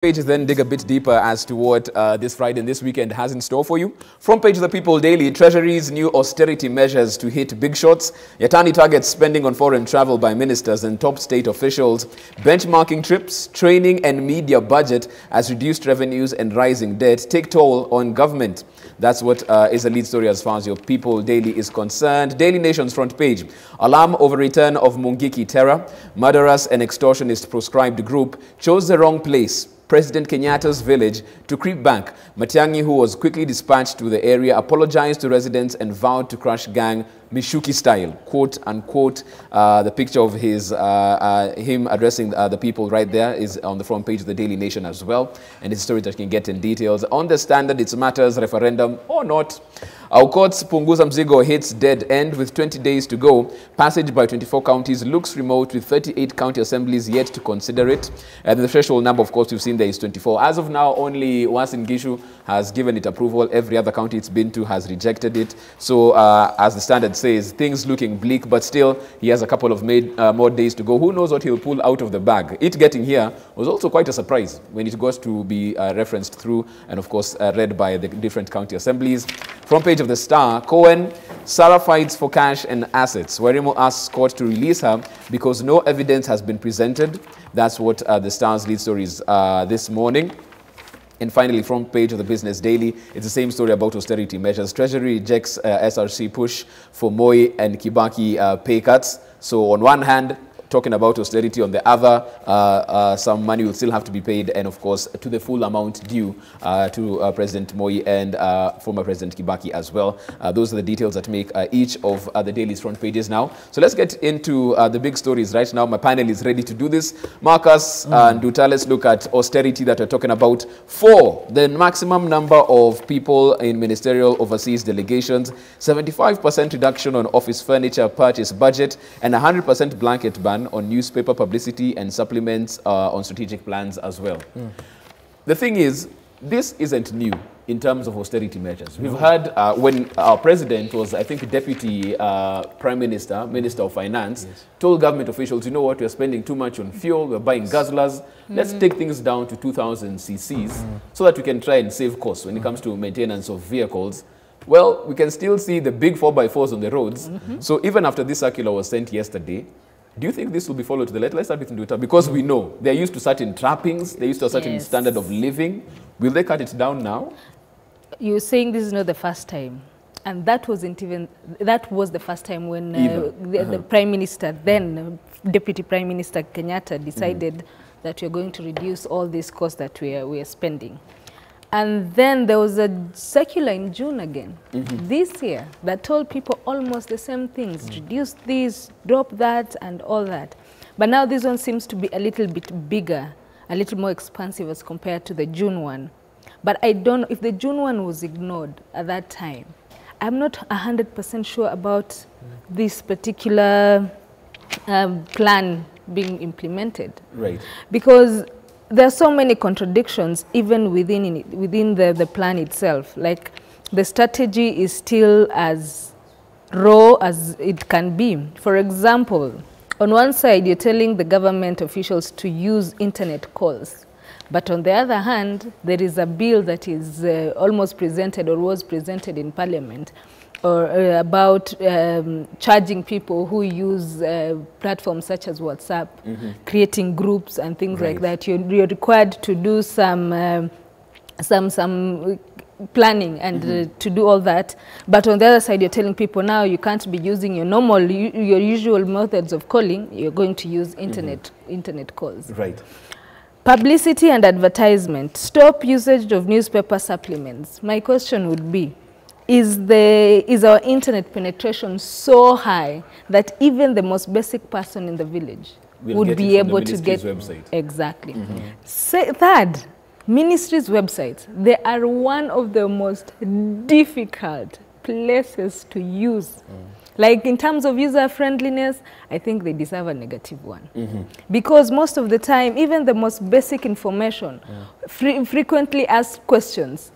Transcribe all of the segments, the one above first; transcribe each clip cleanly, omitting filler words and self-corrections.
Pages then dig a bit deeper as to what this Friday and this weekend has in store for you. Front page of the People Daily, Treasury's new austerity measures to hit big shots. Yatani targets spending on foreign travel by ministers and top state officials. Benchmarking trips, training and media budget as reduced revenues and rising debt take toll on government. That's what is the lead story as far as your People Daily is concerned. Daily Nation's front page, alarm over return of Mungiki terror. Murderers and extortionist proscribed group chose the wrong place. President Kenyatta's village to creep back. Matiang'i, who was quickly dispatched to the area, apologized to residents and vowed to crush gang Mishuki style, quote unquote. The picture of him addressing the people right there is on the front page of the Daily Nation as well. And it's a story that you can get in details. On the Standard, it matters referendum or not. Our courts Punguza Mzigo hits dead end with 20 days to go. Passage by 24 counties looks remote with 38 county assemblies yet to consider it. And the threshold number, of course, we've seen there is 24. As of now, only Uasin Gishu has given it approval. Every other county it's been to has rejected it. So as the Standard says, things looking bleak, but still he has a couple of more days to go. Who knows what he'll pull out of the bag? It getting here was also quite a surprise when it got to be referenced through and, of course, read by the different county assemblies. Front page of the Star, Cohen, Sarah fights for cash and assets. Waweru asks court to release her because no evidence has been presented. That's what the Star's lead story is this morning. And finally, front page of the Business Daily, it's the same story about austerity measures. Treasury rejects SRC push for Mote and Kibaki pay cuts. So on one hand, talking about austerity, on the other, some money will still have to be paid, and of course, to the full amount due to President Mote and former President Kibaki as well. Those are the details that make each of the Daily's front pages now. So let's get into the big stories right now. My panel is ready to do this. Marcus and Nduta, let's look at austerity that we're talking about. For the maximum number of people in ministerial overseas delegations, 75% reduction on office furniture purchase budget, and 100% blanket ban on newspaper publicity and supplements on strategic plans as well. The thing is, this isn't new in terms of austerity measures. We've heard when our president was, I think, deputy prime minister, minister of finance, told government officials, you know what, we're spending too much on fuel, we're buying guzzlers, let's take things down to 2,000 cc's so that we can try and save costs when it comes to maintenance of vehicles. Well, we can still see the big 4x4s on the roads. So even after this circular was sent yesterday, do you think this will be followed to the letter? Let's start with Nduta, because we know they're used to certain trappings, they're used to a certain standard of living. Will they cut it down now? You're saying this is not the first time. And that wasn't even, that was the first time when the Prime Minister, then Deputy Prime Minister Kenyatta decided that we're going to reduce all these costs that we are spending. And then there was a circular in June again, this year, that told people almost the same things. Reduce this, drop that, and all that. But now this one seems to be a little bit bigger, a little more expansive as compared to the June one. But I don't know if the June one was ignored at that time. I'm not 100% sure about this particular plan being implemented. Right. Because there are so many contradictions even within the plan itself. Like the strategy is still as raw as it can be. For example, on one side you're telling the government officials to use internet calls. But on the other hand, there is a bill that is almost presented or was presented in Parliament about charging people who use platforms such as WhatsApp, creating groups and things like that. You're required to do some planning and to do all that. But on the other side, you're telling people now you can't be using your your usual methods of calling. You're going to use internet calls. Right. Publicity and advertisement. Stop usage of newspaper supplements. My question would be, is our internet penetration so high that even the most basic person in the village would be able to get website? Exactly. Third, ministries' websites, they are one of the most difficult places to use. Like in terms of user friendliness, I think they deserve a negative one. Because most of the time, even the most basic information, frequently asked questions,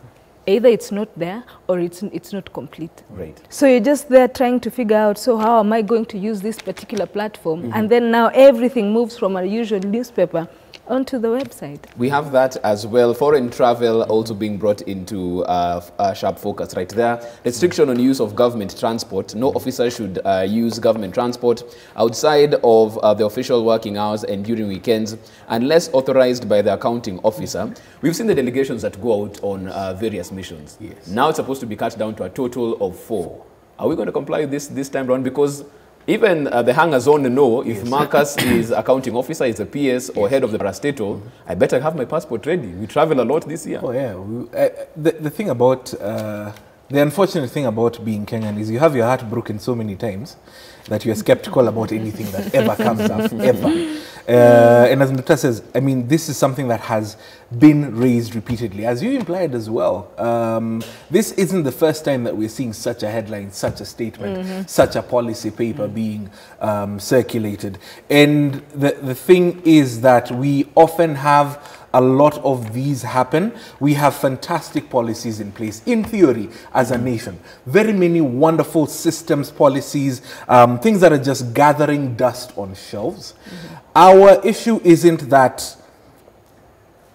either it's not there or it's not complete. Right. So you're just there trying to figure out, so how am I going to use this particular platform? And then now everything moves from a usual newspaper onto the website. We have that as well. Foreign travel also being brought into sharp focus right there. Restriction on use of government transport. No officer should use government transport outside of the official working hours and during weekends unless authorized by the accounting officer. We've seen the delegations that go out on various missions. Yes. Now it's supposed to be cut down to a total of 4. Are we going to comply with this time around? Because even the hangers-on know if Marcus is accounting officer, is a PS or head of the parastatal, I better have my passport ready. We travel a lot this year. Oh yeah, the thing about, the unfortunate thing about being Kenyan is you have your heart broken so many times that you're skeptical about anything that ever comes up, ever. And as Nduta says, I mean, this is something that has been raised repeatedly, as you implied as well. This isn't the first time that we're seeing such a headline, such a statement, such a policy paper being circulated. And the thing is that we often have a lot of these happen. We have fantastic policies in place, in theory, as a nation. Very many wonderful systems, policies, things that are just gathering dust on shelves. Our issue isn't that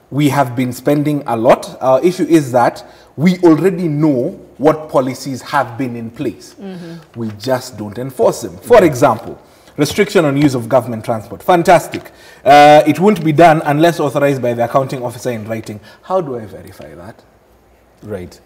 we have been spending a lot. Our issue is that we already know what policies have been in place. We just don't enforce them. For example, restriction on use of government transport. Fantastic. It won't be done unless authorized by the accounting officer in writing. How do I verify that? Right.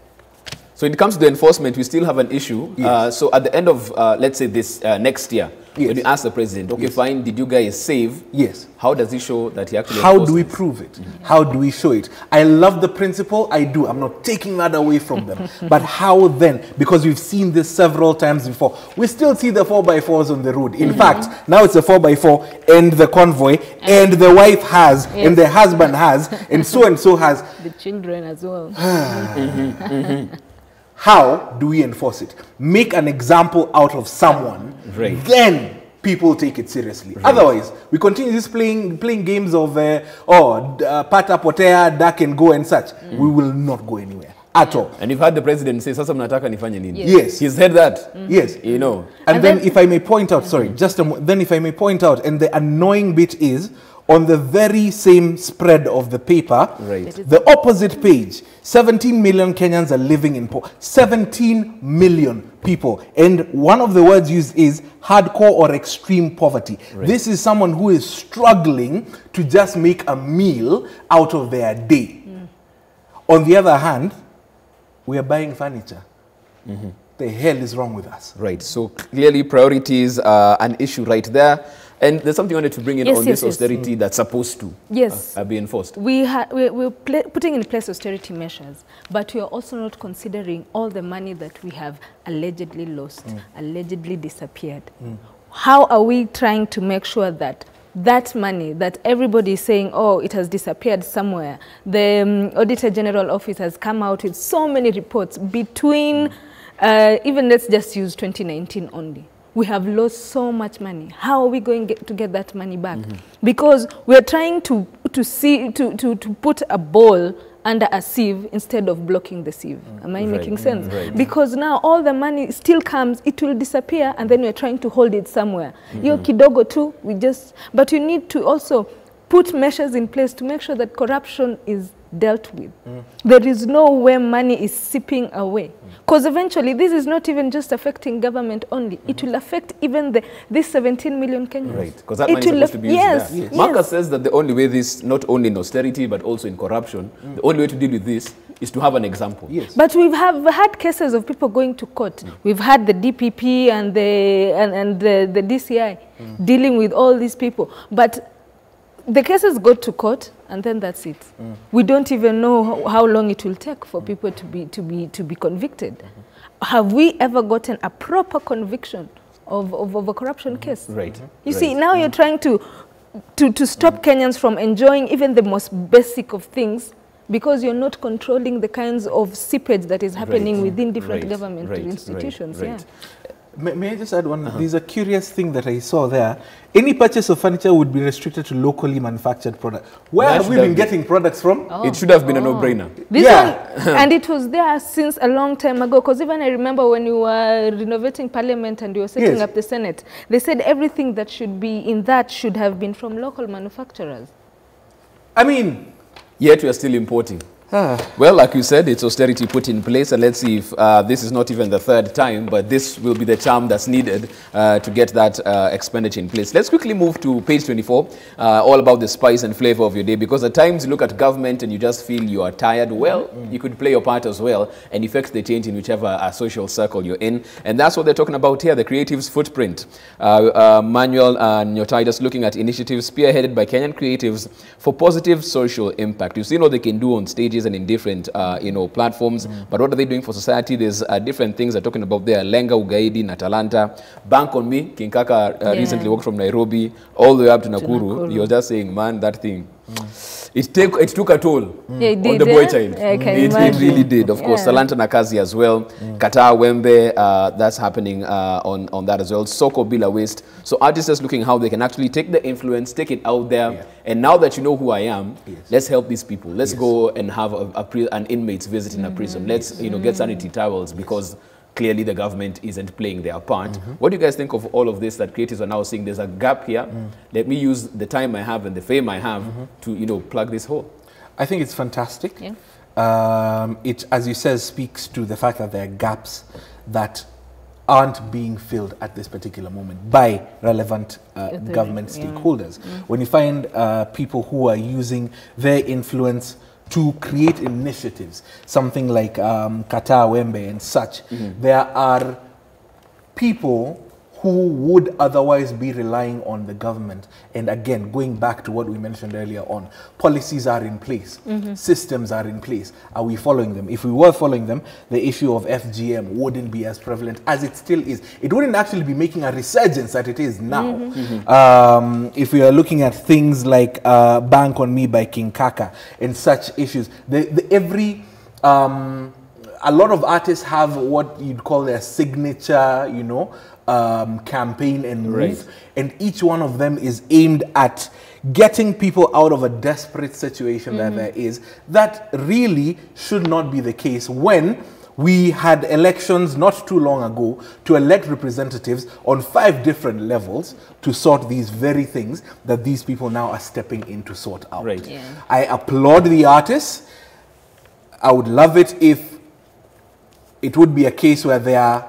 So when it comes to the enforcement, we still have an issue. Yes. So at the end of, let's say this next year, Yes. when you ask the president, okay, Yes. fine, did you guys save? Yes. How does he show that he actually How enforced do we this? prove it? How do we show it? I love the principle, I do. I'm not taking that away from them. But how then? Because we've seen this several times before. We still see the 4x4s on the road. In fact, now it's a 4x4 and the convoy and the wife has and the husband has and so has. The children as well. How do we enforce it? Make an example out of someone, Right. then people take it seriously. Right. Otherwise, we continue just playing games of, pata potea, duck and go and such. We will not go anywhere at all. And you've heard the president say, sasa mnataka nifanye nini? Yes. He's said that. Yes. You know. And then if I may point out, sorry, then if I may point out, and the annoying bit is, on the very same spread of the paper, Right. the opposite page, 17 million Kenyans are living in poverty. 17 million people. And one of the words used is hardcore or extreme poverty. Right. This is someone who is struggling to just make a meal out of their day. On the other hand, we are buying furniture. The hell is wrong with us? Right. So clearly priorities are an issue right there. And there's something I wanted to bring in on this austerity that's supposed to be enforced. We're putting in place austerity measures, but we are also not considering all the money that we have allegedly lost, allegedly disappeared. How are we trying to make sure that that money that everybody is saying, oh, it has disappeared somewhere? The Auditor General Office has come out with so many reports between, even let's just use 2019 only. We have lost so much money. How are we going to get that money back? Because we're trying to put a ball under a sieve instead of blocking the sieve. Am I making sense? Because now all the money still comes, it will disappear, and then we're trying to hold it somewhere. Yo kidogo too, but you need to also put measures in place to make sure that corruption is dealt with. There is no way money is seeping away. Because eventually, this is not even just affecting government only. It will affect even these 17 million Kenyans. Right, because that money is supposed to be used there. Marcus says that the only way this, not only in austerity, but also in corruption, the only way to deal with this is to have an example. Yes. But we've had cases of people going to court. We've had the DPP and the DCI dealing with all these people. But the cases go to court, and then that's it. We don't even know how long it will take for people to be convicted. Have we ever gotten a proper conviction of a corruption case? Right. You see, now you're trying to stop Kenyans from enjoying even the most basic of things, because you're not controlling the kinds of seepage that is happening within different government institutions. May I just add one? There's a curious thing that I saw there. Any purchase of furniture would be restricted to locally manufactured products. Where have we been getting products from? It should have been a no-brainer. And it was there since a long time ago, because even I remember when you were renovating Parliament and you were setting up the Senate, they said everything that should be in that should have been from local manufacturers. I mean, yet we are still importing. Well, like you said, it's austerity put in place, and let's see if this is not even the third time, but this will be the charm that's needed to get that expenditure in place. Let's quickly move to page 24, all about the spice and flavor of your day, because at times you look at government and you just feel you are tired. Well, you could play your part as well and effect the change in whichever social circle you're in, and that's what they're talking about here, the creatives footprint. Manuel Nduta just looking at initiatives spearheaded by Kenyan creatives for positive social impact. You've seen what they can do on stages and in different platforms, but what are they doing for society? There's different things they're talking about there. Lenga Ugaidi, Natalanta, Bank on Me. King Kaka recently walked from Nairobi all the way up to Nakuru. He was just saying, man, that thing, it took a toll on the boy child. It really did. Of course, Talanta Nakazi as well. Qatar Wembe, that's happening on that as well. Soko Bila Waste. So artists are looking how they can actually take the influence, take it out there. And now that you know who I am, let's help these people. Let's go and have an inmates visit in a prison. Let's get sanitary towels, because clearly the government isn't playing their part. What do you guys think of all of this that creators are now seeing? There's a gap here. Let me use the time I have and the fame I have to plug this hole. I think it's fantastic. It, as you said, speaks to the fact that there are gaps that aren't being filled at this particular moment by relevant government stakeholders. When you find people who are using their influence to create initiatives, something like Qatar Wembe and such, there are people who would otherwise be relying on the government. And again, going back to what we mentioned earlier on, policies are in place, systems are in place. Are we following them? If we were following them, the issue of FGM wouldn't be as prevalent as it still is. It wouldn't actually be making a resurgence that it is now. If we are looking at things like Bank on Me by King Kaka and such issues, a lot of artists have what you'd call their signature, campaign and move, and each one of them is aimed at getting people out of a desperate situation that there is. That really should not be the case when we had elections not too long ago to elect representatives on 5 different levels to sort these very things that these people now are stepping in to sort out. I applaud the artists. I would love it if it would be a case where they are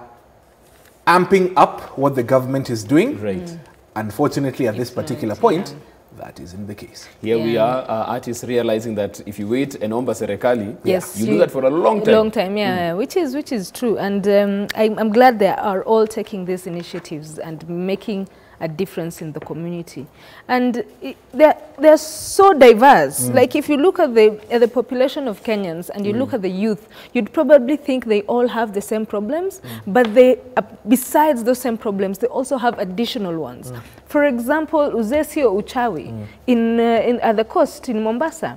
amping up what the government is doing. Unfortunately, at this particular point, that isn't the case. Here we are, artists realizing that if you wait and omba serikali, you do that for a long time. Which is true. And I'm glad they are all taking these initiatives and making a difference in the community. And they're so diverse. Like if you look at the population of Kenyans and you look at the youth, you'd probably think they all have the same problems, but they, besides those same problems, they also have additional ones. For example, Uzesio Uchawi at the coast in Mombasa.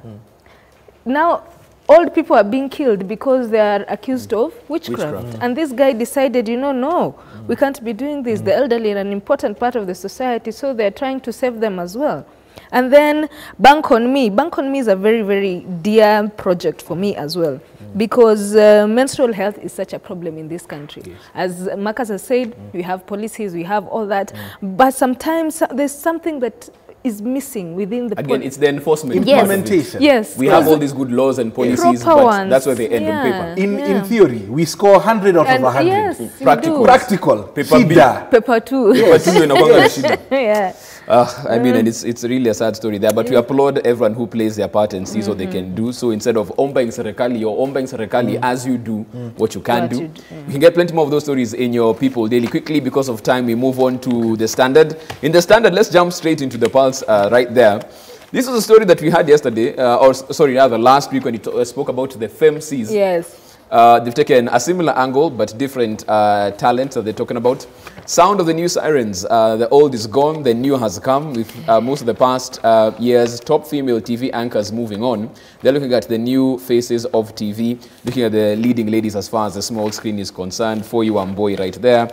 Now, old people are being killed because they are accused of witchcraft. And this guy decided, no, we can't be doing this. The elderly are an important part of the society, so they're trying to save them as well. And then Bank on Me. Bank on Me is a very, very dear project for me as well, because menstrual health is such a problem in this country. As Marcus has said, we have policies, we have all that, but sometimes there's something that is missing within the again, it's the enforcement implementation. We have all these good laws and policies, but that's where they end on paper. In theory, we score 100 out of 100. Yes, practical. Paper 2. I mean, and it's really a sad story there, but we applaud everyone who plays their part and sees what they can do. So instead of ombaing serikali, you're ombaing serikali as you do what you can do. You can get plenty more of those stories in your People Daily. Quickly, because of time, we move on to the Standard. In the Standard, let's jump straight into the Pulse right there. This was a story that we had yesterday, rather last week, when we spoke about the FEMCs. They've taken a similar angle, but different talents that they're talking about. Sound of the new sirens. The old is gone, the new has come. With most of the past years, top female TV anchors moving on. They're looking at the new faces of TV, looking at the leading ladies as far as the small screen is concerned. For you and boy right there.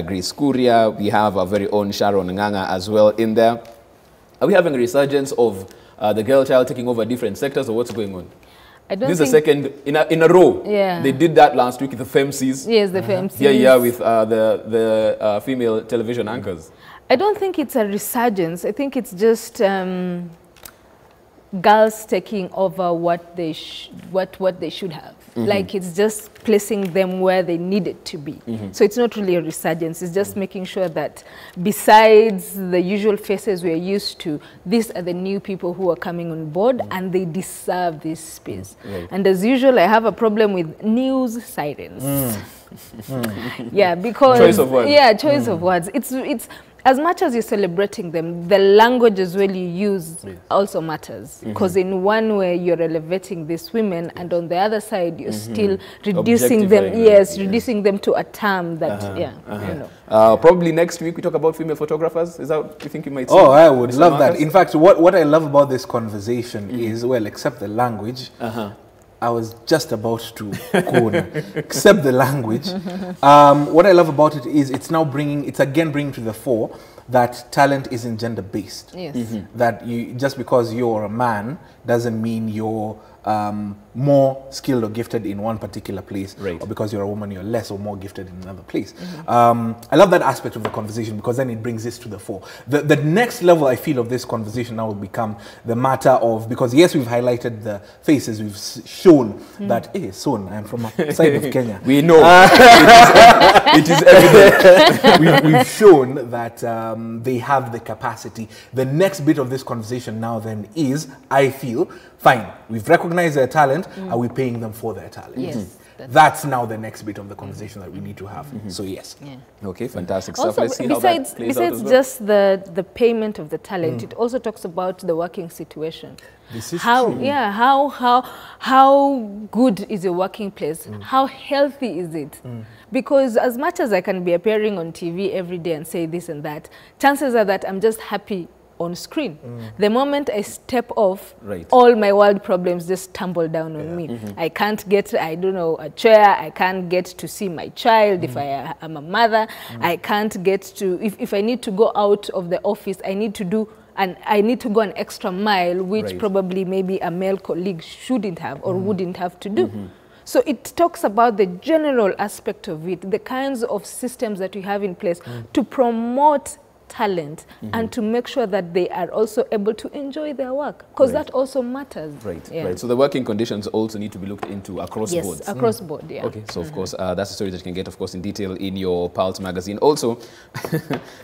Grace Kuria. We have our very own Sharon Nganga as well in there. Are we having a resurgence of the girl child taking over different sectors, or what's going on? This is the second in a row. They did that last week with the FEMCs. Yes, the FEMCs. With the female television anchors. I don't think it's a resurgence. I think it's just girls taking over what they should have. Like it's just placing them where they needed to be. So it's not really a resurgence. It's just making sure that besides the usual faces we're used to, these are the new people who are coming on board and they deserve this space. And as usual, I have a problem with news sirens. Yeah, because choice of words. Yeah, choice of words. It's as much as you're celebrating them, the language as well you use also matters. Because in one way you're elevating these women, and on the other side you're still reducing them. Yes, reducing them to a term that you know. Probably next week we talk about female photographers. Is that what you think you might see? Oh, I would love that. In fact, what I love about this conversation is, well, except the language, I was just about to corner, except the language. What I love about it is it's again bringing to the fore that talent isn't gender-based. Yes. That just because you're a man doesn't mean you're more skilled or gifted in one particular place, or because you're a woman you're less or more gifted in another place. I love that aspect of the conversation because then it brings this to the fore. The next level I feel of this conversation now will become the matter of, because yes, we've highlighted the faces, we've shown that, hey, son, I'm from a side of Kenya. We know. It is evident. We've shown that they have the capacity. The next bit of this conversation now then is, I feel, fine, we've recognized their talent, are we paying them for their talent? Yes. That's now the next bit of the conversation that we need to have. So yes. Okay, fantastic Also, stuff. Let's see how that plays out as well. just the payment of the talent, it also talks about the working situation. This is How true. yeah, how good is your working place? How healthy is it? Because as much as I can be appearing on TV every day and say this and that, chances are that I'm just happy on screen. The moment I step off, all my world problems just tumble down on me. I can't get, I don't know, a chair. I can't get to see my child if I am a mother. I can't get to, if I need to go out of the office, I need to do, and I need to go an extra mile, which probably maybe a male colleague shouldn't have or wouldn't have to do. So it talks about the general aspect of it, the kinds of systems that we have in place to promote talent and to make sure that they are also able to enjoy their work, because that also matters. Right. So the working conditions also need to be looked into across boards. Yes, across board, yeah. Okay, so of course, that's a story that you can get, of course, in detail in your Pulse magazine. Also,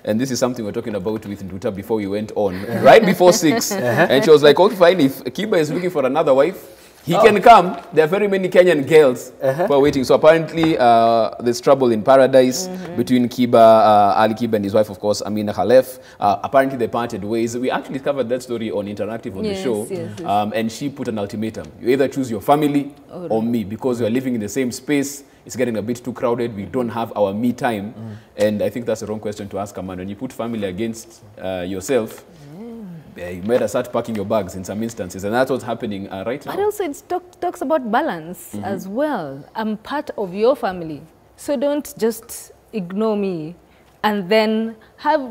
and this is something we're talking about with Nduta before we went on, right before 6, and she was like, okay, fine, if Kiba is looking for another wife, he can come. There are very many Kenyan girls who are waiting. So apparently there's trouble in paradise between Kiba, Ali Kiba and his wife, of course, Amina Khalef. Apparently they parted ways. We actually covered that story on Interactive on the show. And she put an ultimatum. You either choose your family or me, because we are living in the same space. It's getting a bit too crowded. We don't have our me time. And I think that's the wrong question to ask a man. When you put family against yourself, you better start packing your bags in some instances, and that's what's happening right now. But also it talks about balance as well. I'm part of your family, so don't just ignore me, and then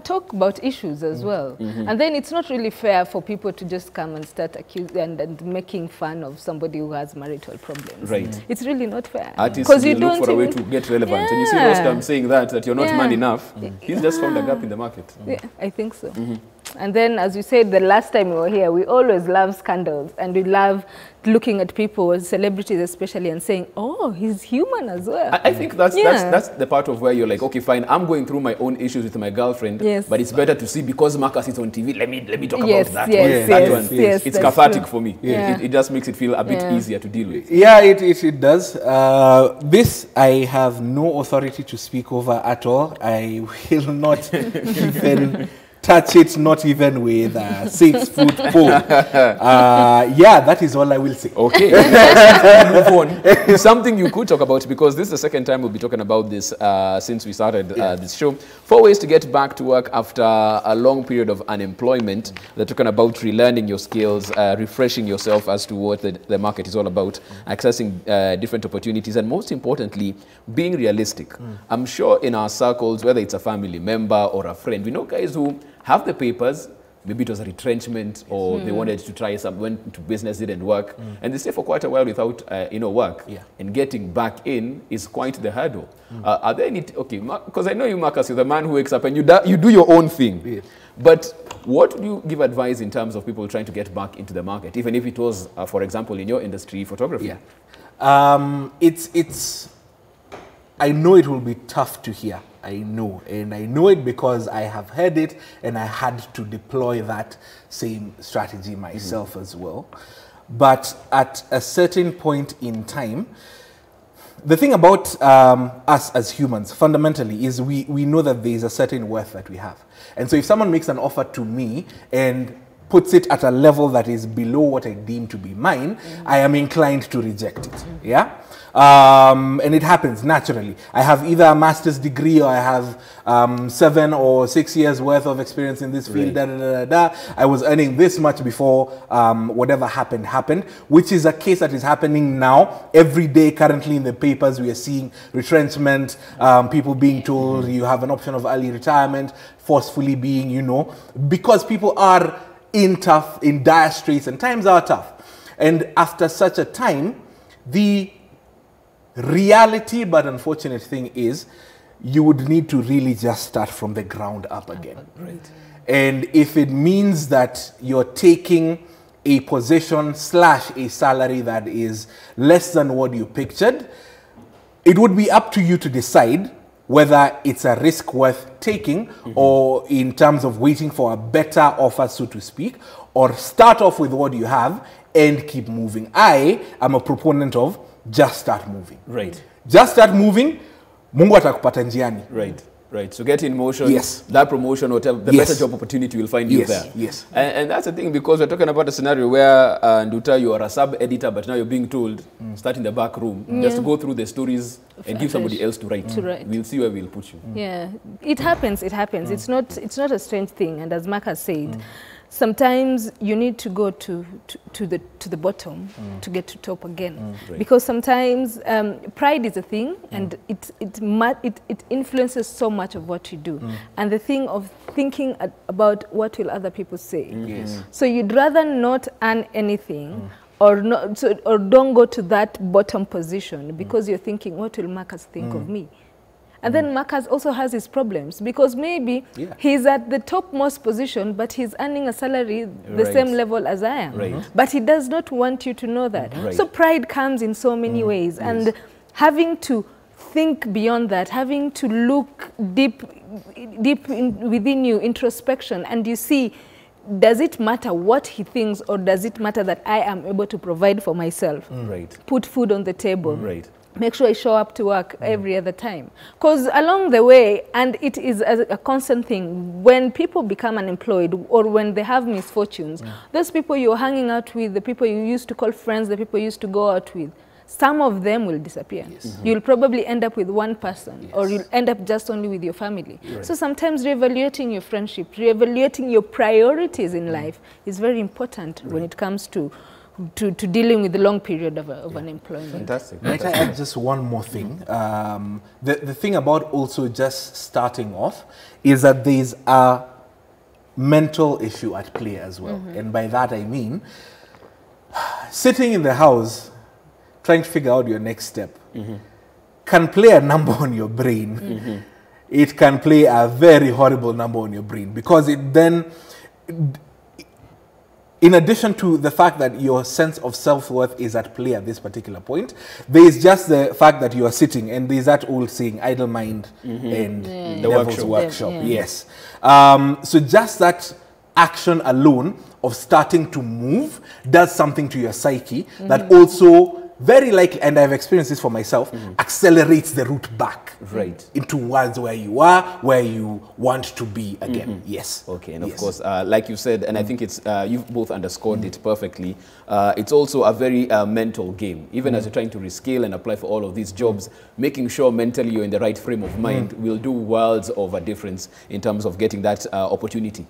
talk about issues as well. And then it's not really fair for people to just come and start accusing and making fun of somebody who has marital problems. It's really not fair. Artists you look for a way to get relevant. And you see Rostam saying that you're not man enough. He's just found a gap in the market. Yeah, I think so. And then, as we said the last time we were here, we always love scandals, and we love looking at people, celebrities especially, and saying, oh, he's human as well. I think that's the part of where you're like, okay, fine, I'm going through my own issues with my girlfriend, but it's better to see, because Marcus is on TV, let me talk about that one. It's cathartic for me. It just makes it feel a bit easier to deal with. Yeah, it does. This, I have no authority to speak over at all. I will not even touch it, not even with a 6-foot pole. Yeah, that is all I will say. Okay, let's move on. Something you could talk about, because this is the second time we'll be talking about this since we started this show. 4 ways to get back to work after a long period of unemployment. They're talking about relearning your skills, refreshing yourself as to what the market is all about, accessing different opportunities, and most importantly, being realistic. I'm sure in our circles, whether it's a family member or a friend, we know guys who have the papers, maybe it was a retrenchment, or they wanted to try went to business, didn't work, and they stay for quite a while without work. Yeah. And getting back in is quite the hurdle. Are there any, okay, because I know you, Marcus, you're the man who wakes up and you do your own thing. Yeah. But what would you give advice in terms of people trying to get back into the market, even if it was, for example, in your industry, photography? Yeah. I know it will be tough to hear. I know. And I know it because I have heard it and I had to deploy that same strategy myself as well. But at a certain point in time, the thing about us as humans, fundamentally, is we know that there is a certain worth that we have. And so if someone makes an offer to me and puts it at a level that is below what I deem to be mine, I am inclined to reject it. Yeah? And it happens naturally. I have either a master's degree or I have 7 or 6 years worth of experience in this field. I was earning this much before whatever happened, which is a case that is happening now. Every day currently in the papers we are seeing retrenchment, people being told you have an option of early retirement, forcefully being, because people are in dire straits and times are tough. And after such a time, the reality but unfortunate thing is you would need to really just start from the ground up again. Right. And if it means that you're taking a position / a salary that is less than what you pictured, it would be up to you to decide whether it's a risk worth taking or in terms of waiting for a better offer, so to speak, or start off with what you have and keep moving. I am a proponent of just start moving. Right. Just start moving. Mungu atakupata njiani. Right. Right. So get in motion. Yes. That promotion, whatever, the better job opportunity will find you there. Yes. And that's the thing, because we're talking about a scenario where, Nduta, you are a sub-editor, but now you're being told, start in the back room, just go through the stories and give somebody else to write. We'll see where we'll put you. Yeah. It happens. It's not a strange thing. And as Mark has said, sometimes you need to go to the bottom to get to top again, because sometimes pride is a thing, and it influences so much of what you do, and the thing of thinking about what will other people say. So you'd rather not earn anything, or don't go to that bottom position because you're thinking, what will Marcus think of me? And then Marcus also has his problems, because maybe he's at the topmost position, but he's earning a salary the same level as I am. But he does not want you to know that. So pride comes in so many ways. And having to think beyond that, having to look deep within you, introspection, and you see, does it matter what he thinks, or does it matter that I am able to provide for myself? Put food on the table. Make sure I show up to work every other time. Because along the way, and it is a constant thing, when people become unemployed or when they have misfortunes, those people you're hanging out with, the people you used to call friends, the people you used to go out with, some of them will disappear. You'll probably end up with one person, or you'll end up just only with your family. So sometimes reevaluating your friendship, reevaluating your priorities in life is very important when it comes to dealing with the long period of unemployment. Fantastic. Might I add just one more thing? The thing about also just starting off is that there's a mental issue at play as well. And by that I mean, sitting in the house trying to figure out your next step can play a number on your brain. It can play a very horrible number on your brain, because it then, in addition to the fact that your sense of self-worth is at play at this particular point, there is just the fact that you are sitting, and there's that old saying, idle mind and the devil's workshop. Yes. So just that action alone of starting to move does something to your psyche that also very likely, and I've experienced this for myself, accelerates the route back into towards where you are, where you want to be again. Yes. Okay, and of course, like you said, and I think it's you've both underscored it perfectly, it's also a very mental game. Even as you're trying to rescale and apply for all of these jobs, making sure mentally you're in the right frame of mind will do worlds of a difference in terms of getting that opportunity.